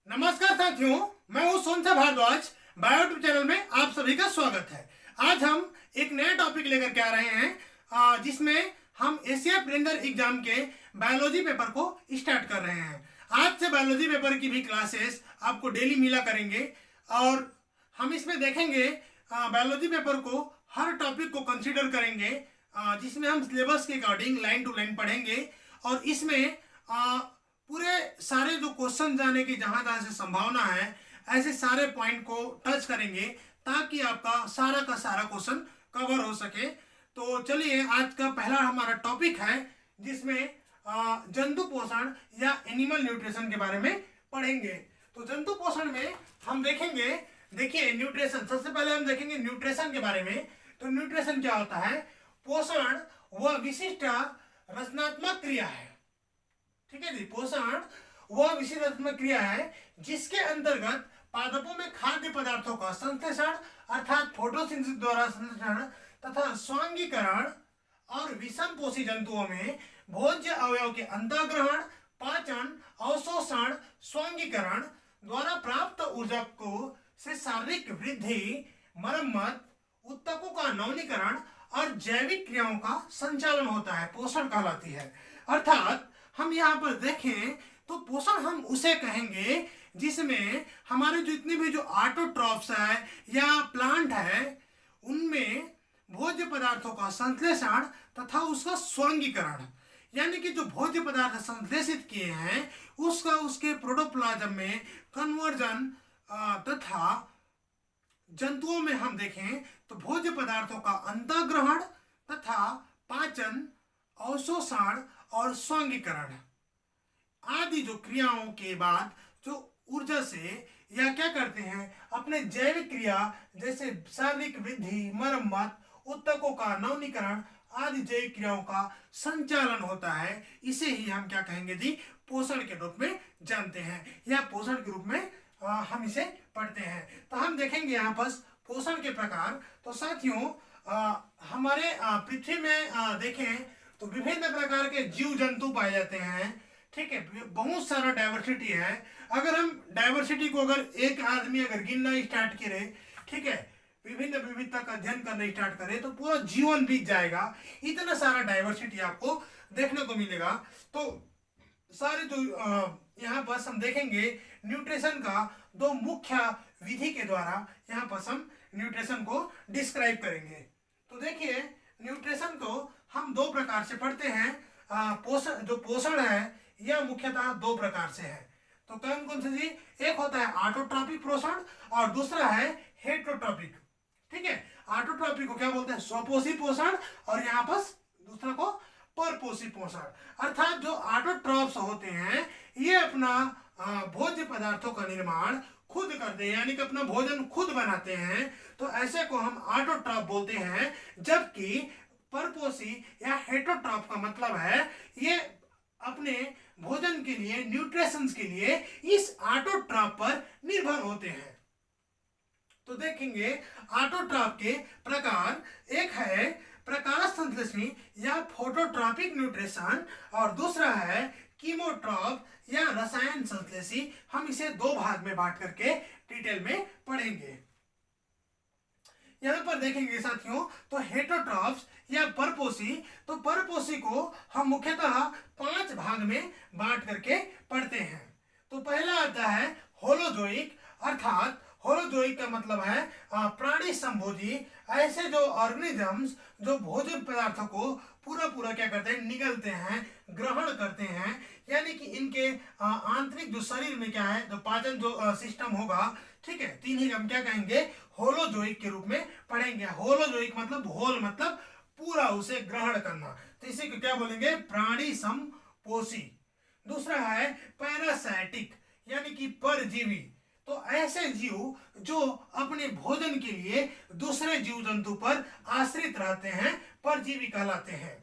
नमस्कार साथियों, मैं हूं सोनसा भारद्वाज। बायोट्यूब चैनल में आप सभी का स्वागत है। आज हम एक नया टॉपिक लेकर के आ रहे हैं जिसमें हम एशिया प्रिलिमिनरी एग्जाम के बायोलॉजी पेपर को स्टार्ट कर रहे हैं। आज से बायोलॉजी पेपर की भी क्लासेस आपको डेली मिला करेंगे और हम इसमें देखेंगे बायोलॉजी पेपर को हर टॉपिक को कंसीडर करेंगे, जिसमें हम सिलेबस के अकॉर्डिंग लाइन टू लाइन पढ़ेंगे और इसमें पूरे सारे जो क्वेश्चन जाने की जहां जहां से संभावना है ऐसे सारे पॉइंट को टच करेंगे ताकि आपका सारा क्वेश्चन कवर हो सके। तो चलिए, आज का पहला हमारा टॉपिक है जिसमें जंतु पोषण या एनिमल न्यूट्रिशन के बारे में पढ़ेंगे। तो जंतु पोषण में हम देखेंगे, देखिए न्यूट्रिशन, सबसे पहले हम देखेंगे न्यूट्रिशन के बारे में। तो न्यूट्रिशन क्या होता है? पोषण वह विशिष्ट रचनात्मक क्रिया है, ठीक है जी। पोषण वह विशिष्टात्मक क्रिया है जिसके अंतर्गत पादपों में खाद्य पदार्थों का संश्लेषण अर्थात फोटोसिंथेसिस द्वारा संश्लेषण तथा स्वांगीकरण और विषम पोषी जंतुओं में भोज्य अवयव के अंतःग्रहण, पाचन, अवशोषण, स्वांगीकरण द्वारा प्राप्त ऊर्जा को से शारीरिक वृद्धि, मरम्मत, उत्तकों का नवीनीकरण और जैविक क्रियाओं का संचालन होता है, पोषण कहलाती है। अर्थात हम यहाँ पर देखें तो पोषण हम उसे कहेंगे जिसमें हमारे जो इतने भी जो ऑटोट्रॉफ्स है या प्लांट है उनमें भोज्य पदार्थों का संश्लेषण तथा उसका स्वांगीकरण, यानी कि जो भोज्य पदार्थ संश्लेषित किए हैं उसका उसके प्रोटोप्लाज्म में कन्वर्जन तथा जंतुओं में हम देखें तो भोज्य पदार्थों का अंतःग्रहण तथा पाचन, अवशोषण और स्वांगीकरण आदि जो क्रियाओं के बाद जो ऊर्जा से या क्या करते हैं अपने जैविक क्रिया जैसे शारीरिक वृद्धि, मरम्मत, उत्तकों का नवीनीकरण आदि जैविक क्रियाओं का संचालन होता है। इसे ही हम क्या कहेंगे जी? पोषण के रूप में जानते हैं या पोषण के रूप में हम इसे पढ़ते हैं। तो हम देखेंगे यहाँ पर पोषण के प्रकार। तो साथियों, हमारे पृथ्वी में देखें तो विभिन्न प्रकार के जीव जंतु पाए जाते हैं, ठीक है। बहुत सारा डाइवर्सिटी है। अगर हम डाइवर्सिटी को अगर एक आदमी अगर गिनना स्टार्ट करे, ठीक है, विभिन्न विविधता का अध्ययन करना स्टार्ट करे तो पूरा जीवन बीत जाएगा। इतना सारा डाइवर्सिटी आपको देखने को मिलेगा। तो सारे जो यहाँ पर हम देखेंगे न्यूट्रिशन का दो मुख्य विधि के द्वारा यहाँ पर हम न्यूट्रिशन को डिस्क्राइब करेंगे। तो देखिए, न्यूट्रिशन को हम दो प्रकार से पढ़ते हैं। पोषण, जो पोषण है यह मुख्यतः दो प्रकार से है। तो कौन कौन से जी? एक होता है ऑटोट्रॉपिक पोषण और दूसरा है हेटरोट्रॉपिक, ठीक है। ऑटोट्रॉपिक को क्या बोलते हैं? स्वपोषी पोषण और यहाँ पर दूसरा को परपोषी पोषण। अर्थात जो ऑटोट्रॉप्स होते हैं ये अपना भोज्य पदार्थों का निर्माण खुद करते हैं, यानी कि अपना भोजन खुद बनाते हैं, तो ऐसे को हम ऑटोट्रॉप बोलते हैं। जबकि परपोषी या हेटरोट्रॉप का मतलब है ये अपने भोजन के लिए, न्यूट्रिशंस के लिए इस ऑटोट्रॉप पर निर्भर होते हैं। तो देखेंगे ऑटोट्रॉप के प्रकार। एक है प्रकाश संश्लेषणी या फोटोट्रॉपिक न्यूट्रिशन और दूसरा है कीमोट्रॉप या रसायन संश्लेषी। हम इसे दो भाग में बांट करके डिटेल में पढ़ेंगे। यहाँ पर देखेंगे साथियों तो हेटरोट्रॉप्स या परपोषी, तो परपोषी को हम मुख्यतः 5 भाग में बांट करके पढ़ते हैं। तो पहला आता है होलोजोइक, अर्थात होलोजोइक का मतलब है प्राणी संभोजी, ऐसे जो ऑर्गेनिजम्स जो भोजन पदार्थों को पूरा क्या करते हैं? निगलते हैं, ग्रहण करते हैं, यानी कि इनके आंतरिक जो शरीर में क्या है, जो पाचन जो सिस्टम होगा, ठीक है, तीन हम क्या कहेंगे? होलोजोइक के रूप में पढ़ेंगे। होलोजोइक मतलब होल मतलब पूरा, उसे ग्रहण करना, तो इसे क्या बोलेंगे? प्राणी संपोषी। दूसरा है पैरासाइटिक, यानी कि परजीवी, तो ऐसे जीव जो अपने भोजन के लिए दूसरे जीव जंतु पर आश्रित रहते हैं, परजीवी कहलाते हैं।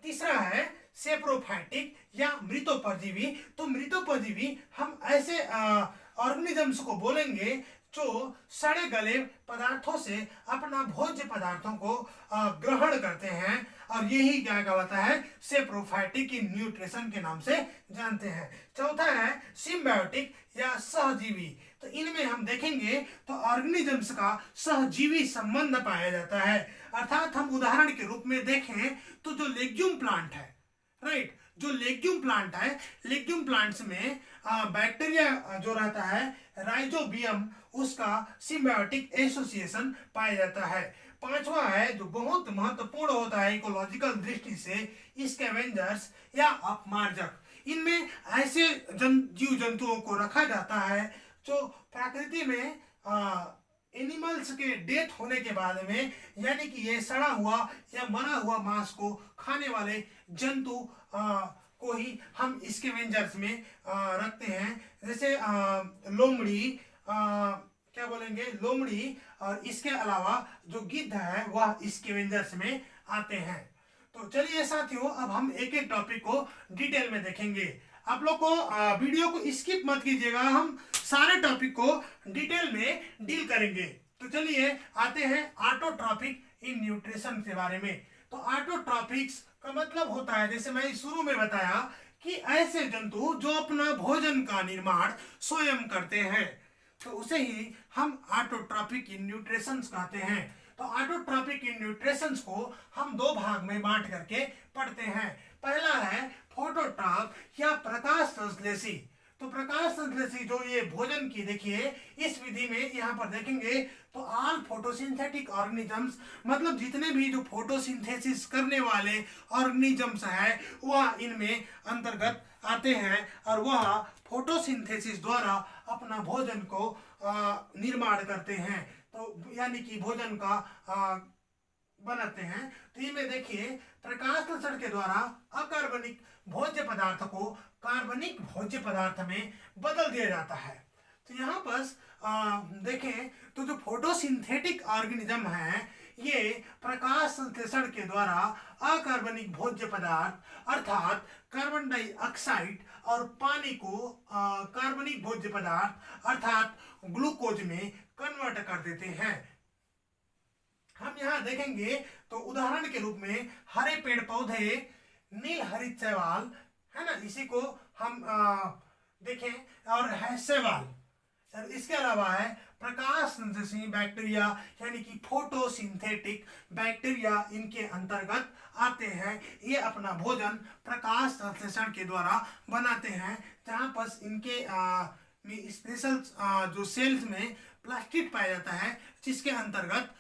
तीसरा है सेप्रोफाइटिक या मृतोपरजीवी। तो मृतोपरजीवी हम ऐसे ऑर्गेनिजम्स को बोलेंगे जो सड़े गले पदार्थों से अपना भोज्य पदार्थों को ग्रहण करते हैं, और यही क्या कहलाता है, सेप्रोफाइटिक इन न्यूट्रिशन के नाम से जानते हैं। चौथा है सिम्बायोटिक या सहजीवी। तो इनमें हम देखेंगे तो ऑर्गेनिजम्स का सहजीवी संबंध पाया जाता है। अर्थात हम उदाहरण के रूप में देखें तो जो लेग्यूम प्लांट है, राइट, जो लेग्यूम प्लांट है, लेग्यूम प्लांट्स में बैक्टीरिया जो रहता है राइजोबियम, उसका सिम्बायोटिक एसोसिएशन पाया जाता है। पांचवा है जो बहुत महत्वपूर्ण होता है इकोलॉजिकल दृष्टि से, स्कैवेंजर्स या अपमार्जक। इनमें ऐसे जीव जंतुओं को रखा जाता है जो प्रकृति में एनिमल्स के डेथ होने के बाद में, यानी कि ये सड़ा हुआ या मरा हुआ मांस को खाने वाले जंतु को ही हम स्कैवेंजर्स में रखते हैं। जैसे लोमड़ी, क्या बोलेंगे, लोमड़ी, और इसके अलावा जो गिद्ध है वह स्कैवेंजर्स में आते हैं। तो चलिए साथियों, अब हम एक एक टॉपिक को डिटेल में देखेंगे। आप लोग को वीडियो को स्किप मत कीजिएगा, हम सारे टॉपिक को डिटेल में डील करेंगे। तो चलिए आते हैं ऑटोट्रॉपिक इन न्यूट्रिशन के बारे में। तो ऑटोट्रॉपिक्स का मतलब होता है, जैसे मैं शुरू में बताया, कि ऐसे जंतु जो अपना भोजन का निर्माण स्वयं करते हैं, तो उसे ही हम ऑटोट्रॉपिक इन न्यूट्रिशंस कहते हैं। तो ऑटोट्रॉपिक इन न्यूट्रिशंस को हम दो भाग में बांट करके पढ़ते हैं। पहला है फोटोट्रॉप या प्रकाश संश्लेषी। तो प्रकाश संश्लेषी जो ये भोजन की, देखिए इस विधि में यहाँ पर देखेंगे तो ऑल फोटोसिंथेटिक ऑर्गेनिजम्स, मतलब जितने भी जो फोटोसिंथेसिस करने वाले ऑर्गेनिजम्स हैं वह इनमें अंतर्गत आते हैं, और वह फोटोसिंथेसिस द्वारा अपना भोजन को निर्माण करते हैं, तो यानी कि भोजन का बनाते हैं। तो ये में देखिए प्रकाश संश्लेषण के द्वारा अकार्बनिक भोज्य पदार्थ को कार्बनिक भोज्य पदार्थ में बदल दिया जाता है। तो यहाँ पर देखें तो जो फोटोसिंथेटिक ऑर्गेनिज्म है, ये प्रकाश संश्लेषण के द्वारा अकार्बनिक भोज्य पदार्थ अर्थात कार्बन डाइऑक्साइड और पानी को कार्बनिक भोज्य पदार्थ अर्थात ग्लूकोज में कन्वर्ट कर देते हैं। हम यहाँ देखेंगे तो उदाहरण के रूप में हरे पेड़ पौधे, नील हरित शैवाल है ना, इसी को हम देखें, और है शैवाल। इसके अलावा है प्रकाश संश्लेषी बैक्टीरिया, यानी कि फोटोसिंथेटिक बैक्टीरिया इनके अंतर्गत आते हैं। ये अपना भोजन प्रकाश संश्लेषण के द्वारा बनाते हैं, जहाँ पर इनके स्पेशल जो सेल्स में प्लास्टिड पाया जाता है, जिसके अंतर्गत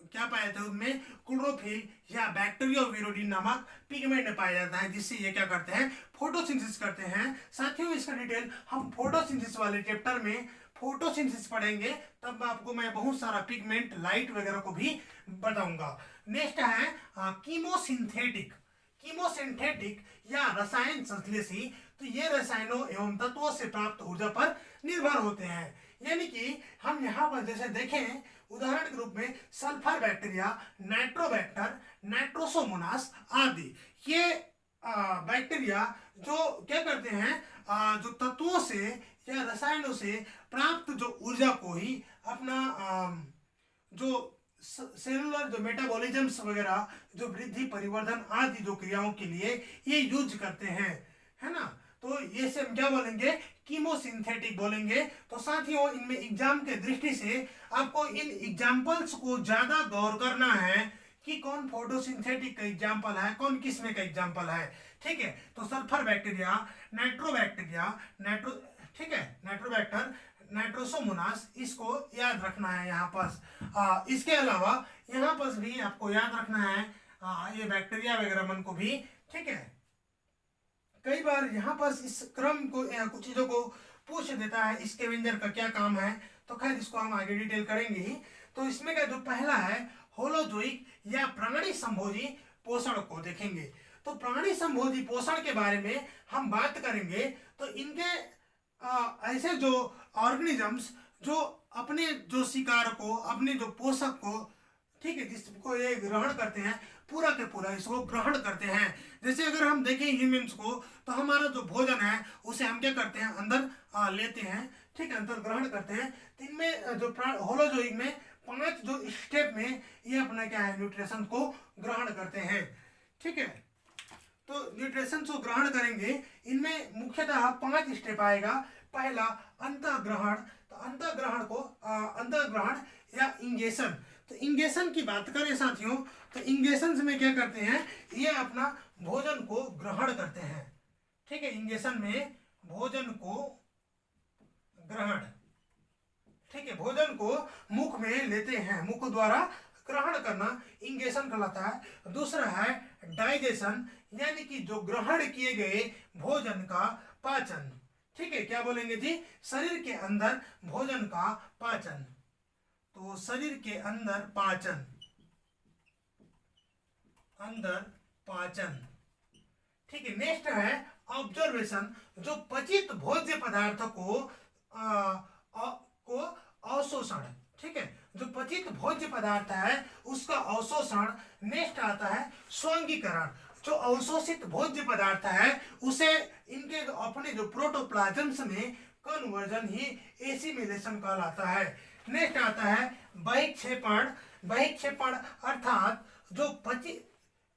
क्या पाया जाता है, उनमें क्लोरोफिल या बैक्टीरियोविरोडिन नामक पिगमेंट पाया जाता है, जिससे ये क्या करते हैं, फोटोसिंथेसिस करते हैं। साथियों इसका डिटेल हम फोटोसिंथेसिस वाले चैप्टर में फोटोसिंथेसिस पढ़ेंगे, तब आपको मैं बहुत सारा पिगमेंट, लाइट वगैरह को भी बताऊंगा। नेक्स्ट है कीमोसिंथेटिक। कीमोसिंथेटिक या रसायन संश्लेषी, तो ये रसायनों एवं तत्वों से प्राप्त ऊर्जा पर निर्भर होते हैं। यानी कि हम यहाँ पर जैसे देखें उदाहरण के रूप में सल्फर बैक्टीरिया, नाइट्रोबैक्टर, नाइट्रोसोमोनास आदि, ये बैक्टीरिया जो क्या करते हैं, जो तत्वों से या रसायनों से प्राप्त जो ऊर्जा को ही अपना जो सेलुलर जो मेटाबॉलिज्म्स वगैरह, जो वृद्धि परिवर्धन आदि जो क्रियाओं के लिए ये यूज करते हैं, है ना। तो ये से हम क्या बोलेंगे, कीमोसिंथेटिक बोलेंगे। तो साथियों इनमें एग्जाम के दृष्टि से आपको इन एग्जाम्पल्स को ज्यादा गौर करना है कि कौन फोटोसिंथेटिक का एग्जाम्पल है, कौन किसमें का एग्जाम्पल है, ठीक है। तो सल्फर बैक्टीरिया, नाइट्रोबैक्टीरिया, ठीक है, नाइट्रोबैक्टर, नाइट्रोसोमोनास, इसको याद रखना है यहाँ पर। इसके अलावा यहाँ पर भी आपको याद रखना है ये बैक्टीरिया वगैरह मन को भी, ठीक है। कई बार यहाँ पर इस क्रम को कुछ चीजों को पूछ देता है, स्कैवेंजर का क्या काम है, तो खैर इसको हम आगे डिटेल करेंगे ही। तो इसमें का जो पहला है होलोजोइक या प्राणी संभोजी पोषण को देखेंगे। तो प्राणी संभोजी पोषण के बारे में हम बात करेंगे, तो इनके ऐसे जो ऑर्गेनिजम्स जो अपने जो शिकार को, अपने जो पोषक को, ठीक है, जिसको ये ग्रहण करते हैं, पूरा के पूरा इसको ग्रहण करते हैं। जैसे अगर हम देखें ह्यूमंस को, तो हमारा जो भोजन है उसे हम क्या करते हैं, अंदर लेते हैं, ठीक है, अंतर ग्रहण करते हैं। तो इनमें जो होलोजोइक में 5 जो स्टेप में ये अपना क्या है, न्यूट्रिशन को ग्रहण करते हैं। ठीक है, तो न्यूट्रिशन को ग्रहण करेंगे, इनमें मुख्यतः 5 स्टेप आएगा। पहला अंतःग्रहण, तो अंतःग्रहण या इंगेशन। तो इंगेशन की बात करें साथियों, तो इंगेशन में क्या करते हैं, ये अपना भोजन को ग्रहण करते हैं। ठीक है, इंगेशन में भोजन को ग्रहण, ठीक है, भोजन को मुख में लेते हैं, मुख द्वारा ग्रहण करना इंगेशन कहलाता है। दूसरा है डाइजेशन, यानी कि जो ग्रहण किए गए भोजन का पाचन। ठीक है, क्या बोलेंगे जी, शरीर के अंदर भोजन का पाचन। तो शरीर के अंदर पाचन, ठीक है। नेक्स्ट है ऑब्जर्वेशन, जो पचित भोज्य पदार्थ को अवशोषण। ठीक है, जो पचित भोज्य पदार्थ है उसका अवशोषण। नेक्स्ट आता है स्वांगीकरण, जो अवशोषित भोज्य पदार्थ है उसे इनके अपने जो प्रोटोप्लाज्म्स में कन्वर्जन ही एसिमिलेशन कहलाता है। नेक्स्ट आता है बहिक्षेपण। बहिक्षेपण अर्थात जो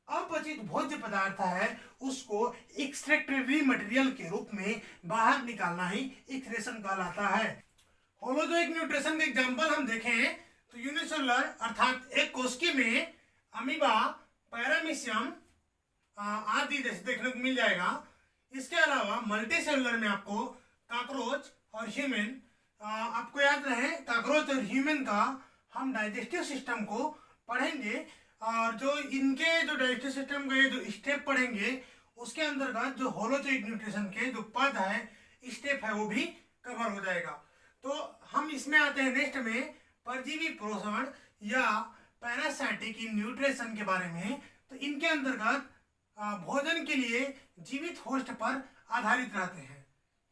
अपचित भोज्य पदार्थ है उसको एक्सट्रैक्टिव मटेरियल के रूप में बाहर निकालना ही एक्सक्रीशन कहलाता है। होलोजोइक न्यूट्रिशन का एग्जांपल हम देखें तो यूनिसेलुलर अर्थात एक कोशिका में अमीबा, पैरामीशियम आदि जैसे देखने को मिल जाएगा। इसके अलावा मल्टीसेलुलर में आपको कॉकरोच और ह्यूमन, आपको याद रहे कॉकरोच और ह्यूमन का हम डाइजेस्टिव सिस्टम को पढ़ेंगे, और जो इनके जो डाइजेस्टिव सिस्टम के जो स्टेप पढ़ेंगे उसके अंतर्गत जो होलोजोइक न्यूट्रिशन के जो पद है, स्टेप है, वो भी कवर हो जाएगा। तो हम इसमें आते हैं नेक्स्ट में परजीवी पोषण या पैरासाइटिक न्यूट्रिशन के बारे में। तो इनके अंतर्गत भोजन के लिए जीवित होस्ट पर आधारित रहते हैं।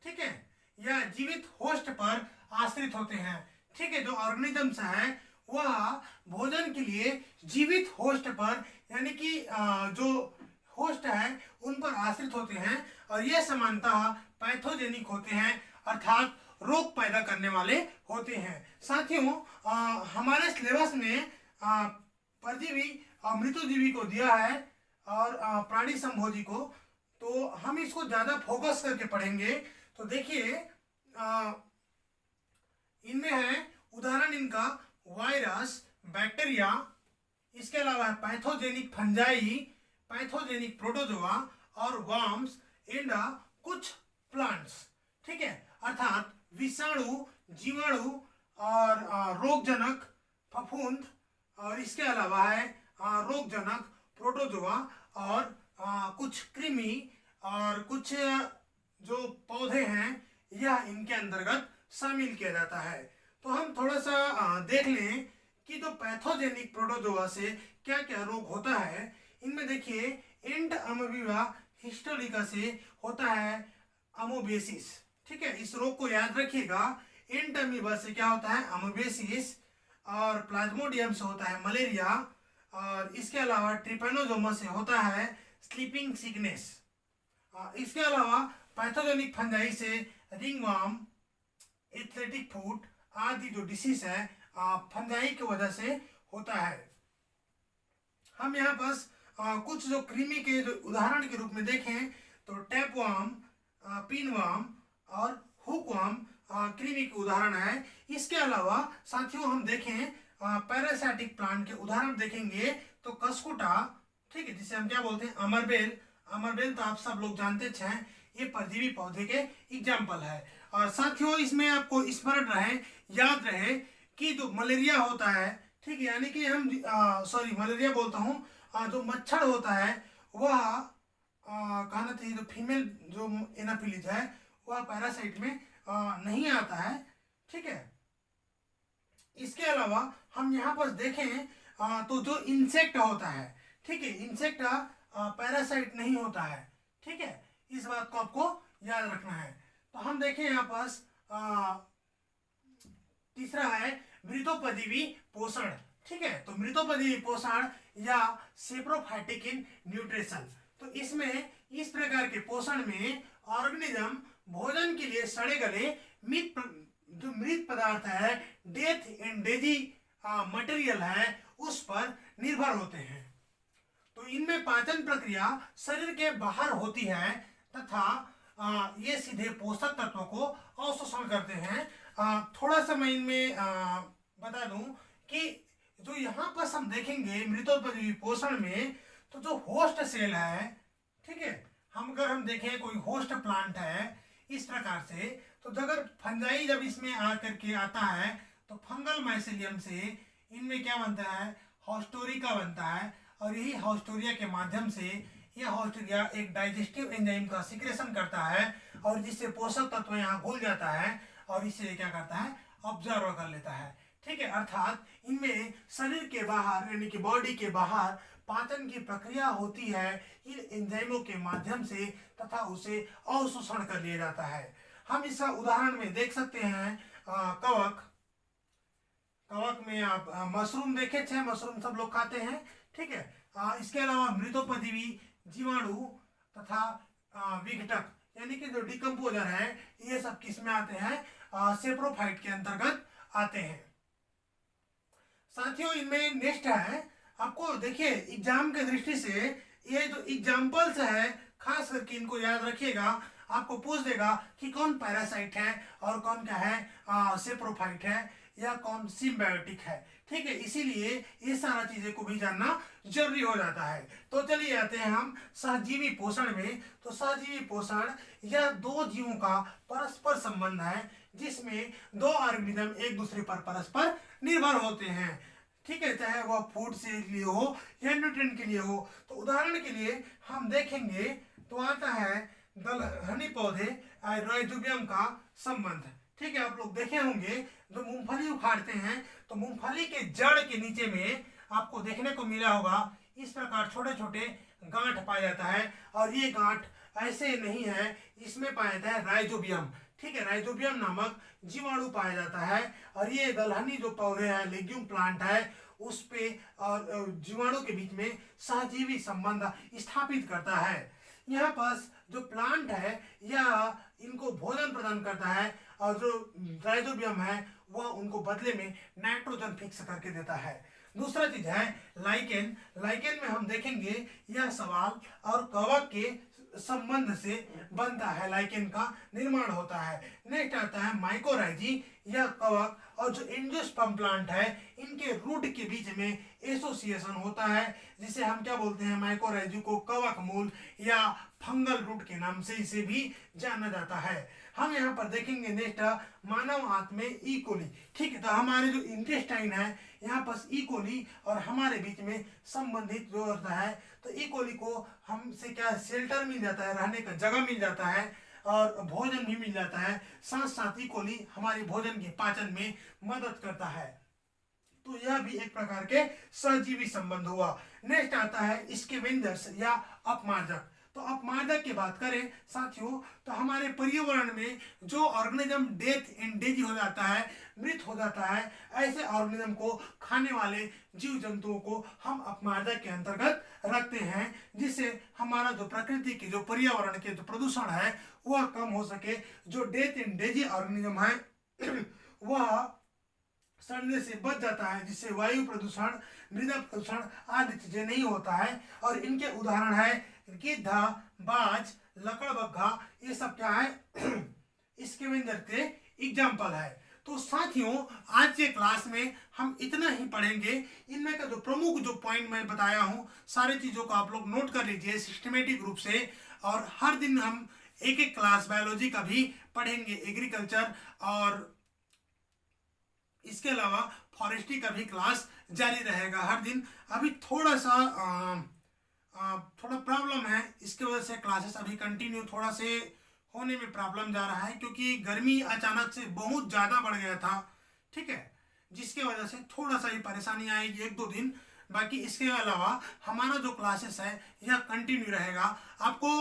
ठीक है, या जीवित होस्ट पर आश्रित होते हैं। ठीक है, जो ऑर्गेनिजम्स है वह भोजन के लिए जीवित होस्ट पर, यानी कि जो होस्ट है उन पर आश्रित होते हैं, और ये सामान्यतः पैथोजेनिक होते हैं, अर्थात रोग पैदा करने वाले होते हैं। साथियों, हमारे सिलेबस में परजीवी और मृतोजीवी को दिया है और प्राणी संभोजी को, तो हम इसको ज्यादा फोकस करके पढ़ेंगे। तो देखिए इनमें है उदाहरण इनका वायरस, बैक्टीरिया, इसके अलावा है पैथोजेनिक फंजाई, पैथोजेनिक प्रोटोजोआ और वर्म्स एंड कुछ प्लांट्स। ठीक है, अर्थात विषाणु, जीवाणु और रोगजनक फफूंद, और इसके अलावा है रोगजनक प्रोटोजोआ और कुछ कृमि और कुछ जो पौधे हैं यह इनके अंतर्गत शामिल किया जाता है। तो हम थोड़ा सा देख लें कि जो पैथोजेनिक प्रोटोजोआ से क्या क्या रोग होता है। इनमें देखिए एंट अमीबा हिस्टोरिका से होता है अमोबेसिस। ठीक है, इस रोग को याद रखिएगा। एंट अमीबा से क्या होता है, अमोबेसिस, और प्लाज्मोडियम से होता है मलेरिया, और इसके अलावा ट्रिपेनोजोमा से होता है स्लीपिंग सिकनेस। इसके अलावा पैथोजेनिक फंजाई से रिंगवर्म, एथलेटिक फुट आदि जो डिसीज है फंजाई की वजह से होता है। हम यहाँ पास कुछ जो कृमि के जो उदाहरण के रूप में देखें तो टैपवर्म, पिनवर्म और हुकवर्म कृमि के उदाहरण है। इसके अलावा साथियों हम देखें पैरासाइटिक प्लांट के उदाहरण देखेंगे तो कसकुटा, ठीक है, जिसे हम क्या बोलते हैं अमरबेल। अमरबेल तो आप सब लोग जानते हैं, ये परजीवी पौधे के एग्जाम्पल है। और साथियों इसमें आपको स्मरण रहे, याद रहे कि जो मलेरिया होता है, ठीक है, यानी कि हम मलेरिया बोलता हूँ, जो मच्छर होता है वह कहना चाहिए जो फीमेल जो एनाफिलीज है वह पैरासाइट में नहीं आता है। ठीक है, इसके अलावा हम यहाँ पर देखें तो जो इंसेक्ट होता है, ठीक है, इंसेक्ट पैरासाइट नहीं होता है। ठीक है, इस बात को आपको याद रखना है। तो हम देखें यहाँ पास तीसरा है मृतोपजीवी पोषण। ठीक है, तो मृतोपजीवी पोषण या सेप्रोफाइटिक न्यूट्रिशन। तो इसमें इस प्रकार के पोषण में ऑर्गेनिज्म भोजन के लिए सड़े गले जो मृत पदार्थ है, डेथ एंडेजी मटेरियल है, उस पर निर्भर होते हैं। तो इनमें पाचन प्रक्रिया शरीर के बाहर होती है तथा ये सीधे पोषक तत्वों को अवशोषण करते हैं। थोड़ा सा मैं इनमें बता दूं कि जो यहाँ पर हम देखेंगे मृतोपजीवी पोषण में, तो जो होस्ट सेल है, ठीक है, अगर हम देखें कोई होस्ट प्लांट है इस प्रकार से, तो अगर फंजाई जब इसमें आकर के आता है तो फंगल माइसेलियम से इनमें क्या बनता है, हॉस्टोरिका बनता है, और यही हॉस्टोरिया के माध्यम से यह हॉस्टोरिया एक डाइजेस्टिव एंजाइम का सिक्रेशन करता है, और जिससे पोषक तत्व यहाँ घुल जाता है और इससे क्या करता है, ऑब्जर्व कर लेता है। ठीक है, अर्थात इनमें शरीर के बाहर यानी कि बॉडी के बाहर पाचन की प्रक्रिया होती है इन एंजाइमों के माध्यम से, तथा उसे अवशोषण कर लिया जाता है। हम इसका उदाहरण में देख सकते हैं कवक में आप मशरूम देखे थे, मशरूम सब लोग खाते हैं, ठीक है। इसके अलावा मृतोपजीवी जीवाणु तथा विघटक यानी कि जो डिकम्पोजर है, ये सब किस में आते हैं, सेप्रोफाइट के अंतर्गत आते हैं। साथियों, इनमें नेक्स्ट है, आपको देखिए एग्जाम के दृष्टि से ये जो एग्जाम्पल्स है, खास करके इनको याद रखिएगा। आपको पूछ देगा कि कौन पैरासाइट है और कौन क्या है, सेप्रोफाइट है या कौन सिम्बायोटिक है, ठीक है। इसीलिए ये सारा चीजें को भी जानना जरूरी हो जाता है। तो चलिए आते हैं हम सहजीवी पोषण में। तो सहजीवी पोषण यह दो जीवों का परस्पर संबंध है, जिसमें दो ऑर्गेनिज्म एक दूसरे पर परस्पर निर्भर होते हैं, ठीक है, चाहे वह फूड से लिए हो या न्यूट्रिएंट के लिए हो। तो उदाहरण के लिए हम देखेंगे तो आता है दलहनी पौधे राइजोबियम का संबंध, ठीक है। आप लोग देखे होंगे जो मूंगफली उखाड़ते हैं तो मूंगफली के जड़ के नीचे में आपको देखने को मिला होगा इस प्रकार छोटे छोटे गांठ पाया जाता है, और ये गांठ ऐसे नहीं है, इसमें पाया जाता है राइजोबियम, ठीक है, राइजोबियम नामक जीवाणु पाया जाता है। और ये दलहनी जो पौधे हैं, लेग्यूम प्लांट है, उस पे और जीवाणु के बीच में सहजीवी संबंध स्थापित करता है। यहाँ पास जो प्लांट है यह इनको भोजन प्रदान करता है, और जो राइजोबियम है वह उनको बदले में नाइट्रोजन फिक्स करके देता है। दूसरा चीज है लाइकेन। लाइकेन में हम देखेंगे यह सवाल और कवक के संबंध से बनता है, लाइकेन का निर्माण होता है। नेक्स्ट आता है माइकोराइजी। यह कवक और जो एंजियोस्पर्म प्लांट है, इनके रूट के बीच में एसोसिएशन होता है, जिसे हम क्या बोलते हैं, माइकोराइजी को कवक मूल या फंगल रूट के नाम से इसे भी जाना जाता है। हम यहाँ पर देखेंगे नेक्स्ट मानव आंत में ई कोली, ठीक है। तो हमारे जो इंटेस्टाइन है यहाँ पर ई कोली और हमारे बीच में संबंधित जो होता है, तो ई कोली को हमसे क्या शेल्टर मिल जाता है, रहने का जगह मिल जाता है और भोजन भी मिल जाता है। साथ साथ ई कोली हमारे भोजन के पाचन में मदद करता है। तो यह भी एक प्रकार के सहजीवी संबंध हुआ। नेक्स्ट आता है स्कैवेंजर्स या अपमार्जक। तो अपमार्जक की बात करें साथियों, तो हमारे पर्यावरण में जो ऑर्गेनिज्म डेथ एंडेज हो जाता है, मृत हो जाता है, ऐसे ऑर्गेनिज्म को खाने वाले जीव जंतुओं को हम अपमार्जक के अंतर्गत रखते हैं, जिससे हमारा जो प्रकृति की जो पर्यावरण के जो प्रदूषण है वह कम हो सके। जो डेथ एंडेज ऑर्गेनिज्म है वह सड़ने से बच जाता है, जिससे वायु प्रदूषण, मृदा प्रदूषण आदि चीजें नहीं होता है। और इनके उदाहरण है गिद्ध, बाज, लकड़बग्घा, ये सब क्या है, स्कैवेंजर के एग्जाम्पल है। तो साथियों, आज के क्लास में हम इतना ही पढ़ेंगे। इनमें का जो प्रमुख जो पॉइंट मैं बताया हूँ, सारी चीजों को आप लोग नोट कर लीजिए सिस्टमेटिक रूप से। और हर दिन हम एक एक क्लास बायोलॉजी का भी पढ़ेंगे, एग्रीकल्चर, और इसके अलावा फॉरेस्ट्री का भी क्लास जारी रहेगा हर दिन। अभी थोड़ा सा थोड़ा प्रॉब्लम है, इसके वजह से क्लासेस अभी कंटिन्यू थोड़ा से होने में प्रॉब्लम जा रहा है, क्योंकि गर्मी अचानक से बहुत ज़्यादा बढ़ गया था, ठीक है, जिसके वजह से थोड़ा सा ही परेशानी आएगी एक दो दिन। बाकी इसके अलावा हमारा जो क्लासेस है यह कंटिन्यू रहेगा। आपको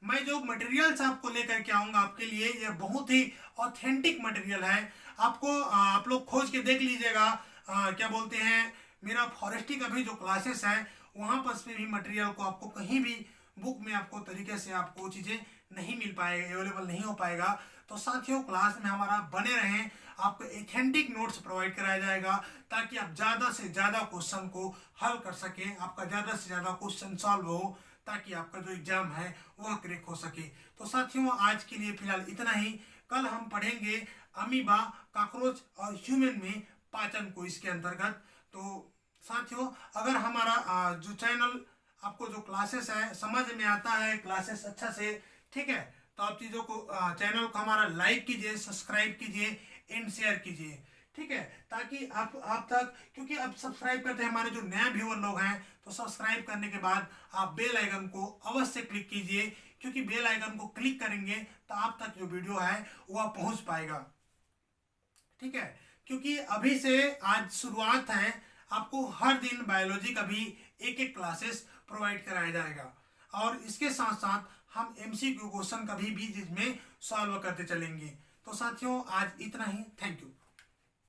मैं जो मटेरियल्स आपको लेकर के आऊँगा आपके लिए, यह बहुत ही ऑथेंटिक मटेरियल है। आपको आप लोग खोज के देख लीजिएगा, क्या बोलते हैं, मेरा फॉरेस्ट्री का भी जो क्लासेस है वहाँ पर पे भी मटेरियल को आपको कहीं भी बुक में आपको तरीके से आपको चीज़ें नहीं मिल पाएगा, अवेलेबल नहीं हो पाएगा। तो साथियों क्लास में हमारा बने रहें, आपको ऑथेंटिक नोट्स प्रोवाइड कराया जाएगा ताकि आप ज़्यादा से ज़्यादा क्वेश्चन को हल कर सकें, आपका ज़्यादा से ज़्यादा क्वेश्चन सॉल्व हो ताकि आपका जो एग्जाम है वह क्रैक हो सके। तो साथियों आज के लिए फिलहाल इतना ही। कल हम पढ़ेंगे अमीबा, कॉकरोच और ह्यूमन में पाचन को इसके अंतर्गत। तो साथियों अगर हमारा जो चैनल आपको जो क्लासेस है समझ में आता है, क्लासेस अच्छा से, ठीक है, तो आप चीज़ों को चैनल को हमारा लाइक कीजिए, सब्सक्राइब कीजिए एंड शेयर कीजिए, ठीक है, ताकि आप तक, क्योंकि अब सब्सक्राइब करते हैं हमारे जो नए व्यूअर लोग हैं, तो सब्सक्राइब करने के बाद आप बेल आइकन को अवश्य क्लिक कीजिए, क्योंकि बेल आइकन को क्लिक करेंगे तो आप तक जो वीडियो है वह पहुंच पाएगा, ठीक है। क्योंकि अभी से आज शुरुआत है, आपको हर दिन बायोलॉजी का भी एक एक क्लासेस प्रोवाइड कराया जाएगा और इसके साथ साथ हम एमसीक्यू क्वेश्चन का भी बीच में सॉल्व करते चलेंगे। तो साथियों आज इतना ही, थैंक यू।